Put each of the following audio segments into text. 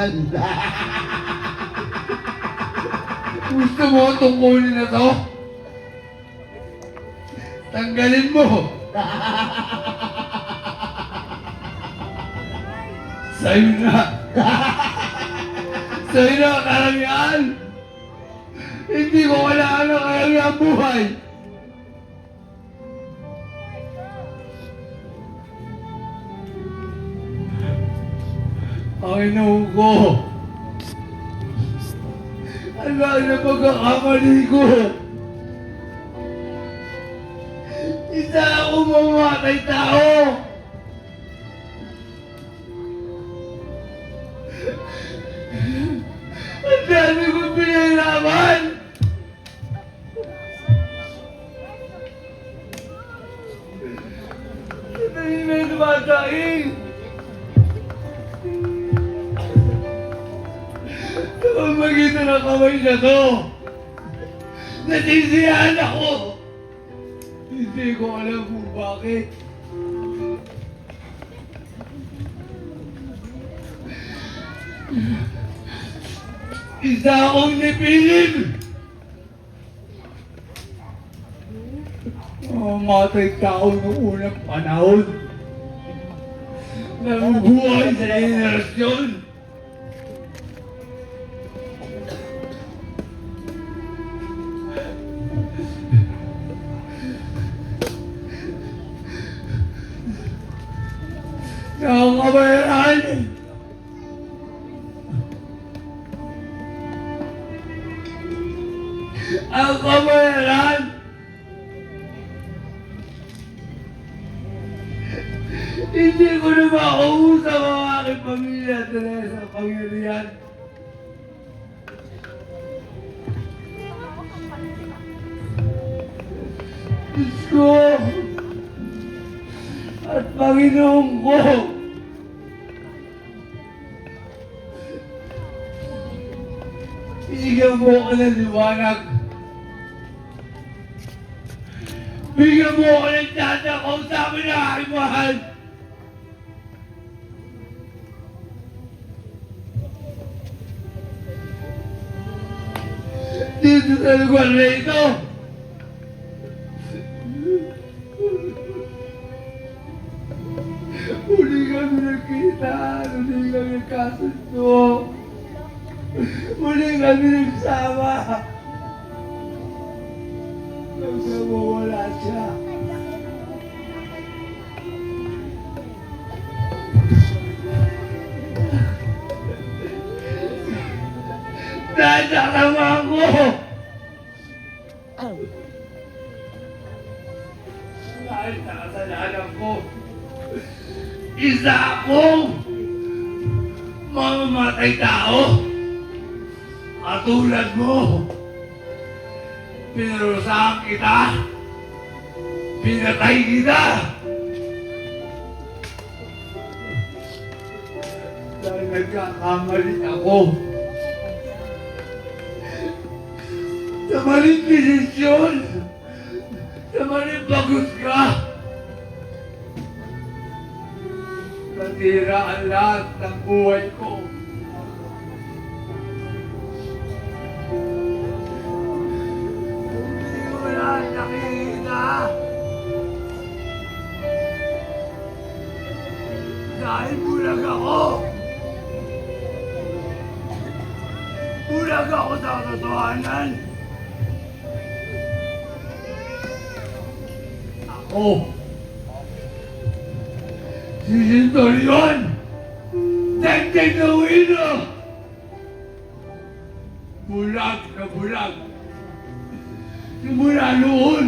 yan. Gusto mo tungkulin na to? Tanggalin mo. Sa'yo na. Sa'yo na ang karamihan. Hindi ko kailangan ng karamihan buhay. Panginoon ko, ano na pagkakamali ko? Isa ako mamatay tao! Ang dami kong pinahirapan! Hindi na dumadaing! Sa pamagitan ng kamay na to, nasisiyahan ako! Hindi ko alam kung bakit. Isa akong nipilin! Mamatay tao noong unang panahon. Nabubuhay sa henerasyon. Nakakabayaran! Ang kabayaran! Hindi ko na makausap ang aking pamilya dahil sa pangyarihan. Diyos ko! At Panginoon ko! Bigyan mo ako ng liwanag. Bigyan mo ako ng tata kung sabi na aking mahal. Dito sa lugar na ito. Huli kami nagkita, huli kami nagkasundo. Huli kami nagsama. Nagkawawala siya. Dahil sa kama ko! Dahil sa kasalanan ko, isa akong mamamatay tao. Katulad mo, pinarusahan kita, pinatay kita. Dahil nagkakamali ako. Sa maling desisyon, sa maling bagus ka. Natira ang lahat ng buhay ko. Hindi ko lahat nakikita. Dahil bulag ako. Bulag ako sa katotohanan. Ako, si Centurion, dagdag na wino. Bulag na bulag. Simula noon.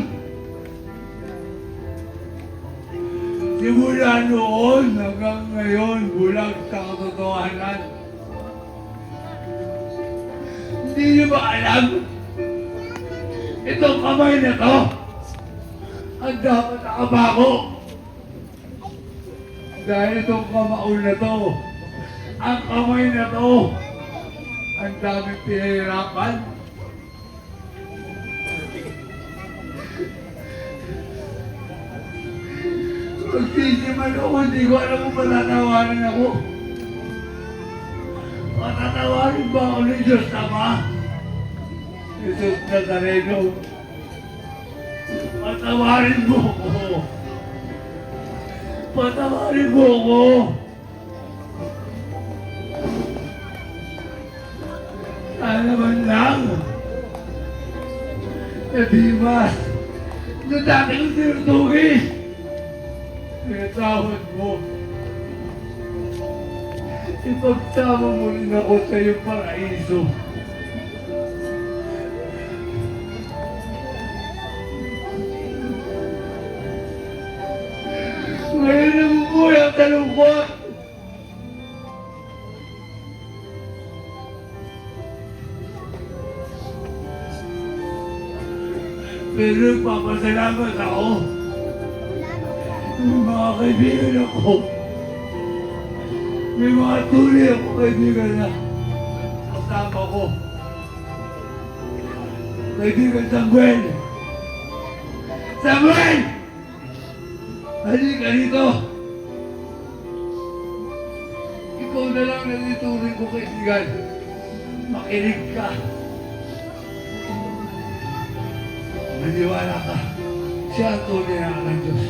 Simula noon hanggang ngayon, bulag sa katotohanan. Hindi niyo ba alam? Itong kamay na to, ang dapat nakabako. Dahil itong kamao na to, ang kamay na to, ang daming pinahirapan. Magsisiman ako, hindi ko alam kung matatawanan ako. Patatawarin ba ako ng Diyos Ama? Jesus Nazareno, patawarin mo ako. Patawarin mo ako. Sana man lang. Na Dimas, na dati kong tinutugis. Pinatawad mo. Ipagsama mo rin ako sa iyong paraiso. Ngayon nabubuhay ang talungkot. Pero nagpapasalamat ako. May mga kaibigan ako. May mga tunay ako kaibigan na kasama ko. Kaibigan Samuel! Samuel! Halika rito! Ikaw na lang nanituring ko kaibigan. Makinig ka. Maniwala ka. Siya ang tunay na anak ng Diyos.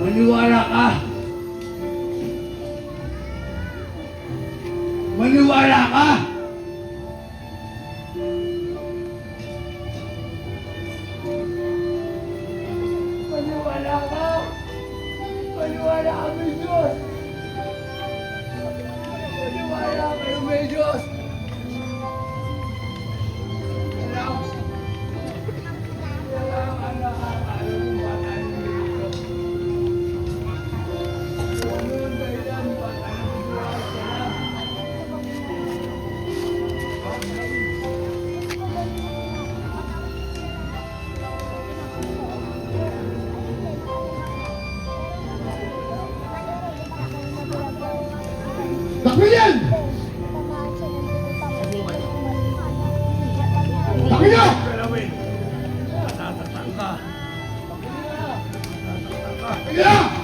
Maniwala ka. Maniwala ka. Maniwala ka. Maniwala ka may Diyos. Maniwala kayo may Diyos. Takbo yan! Takbo niyo! Natatatang ka. Takbo niyo!